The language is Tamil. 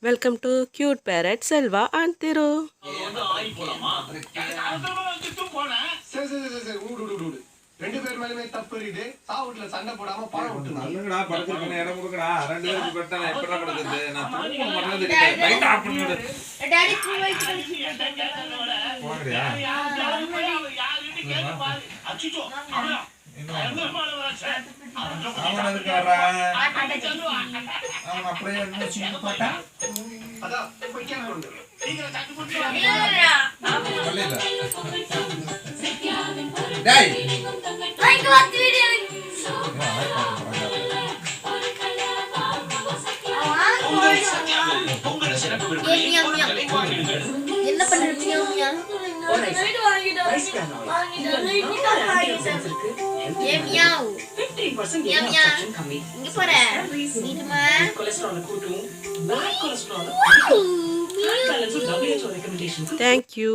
Welcome to Cute Parrot Selva and Thiru. ரெண்டு பேர் மேலமே தப்பு இருக்குது. சாவுட்ல சண்டை போடாம பணம் விட்டு நல்லங்கடா படுத்துறதுக்கு இடம் கொடுங்கடா. ரெண்டு பேருக்கு படுத்தா நான் எப்படா படுக்குறது? நான் தூங்க மாட்டேன். லைட் ஆஃப் பண்ணி விடு. டாடி போங்கடா. அச்சிச்சோ. அவன் இருக்காரா? அவன் அப்படியே என்ன சின்ன பாட்டா? அத போய் கேளுங்க. சீக்கிரம் சட்டு போட்டு. இல்ல. டேய் லைக் வாட்ச் வீடியோ என்ன பண்றீங்க Thank you.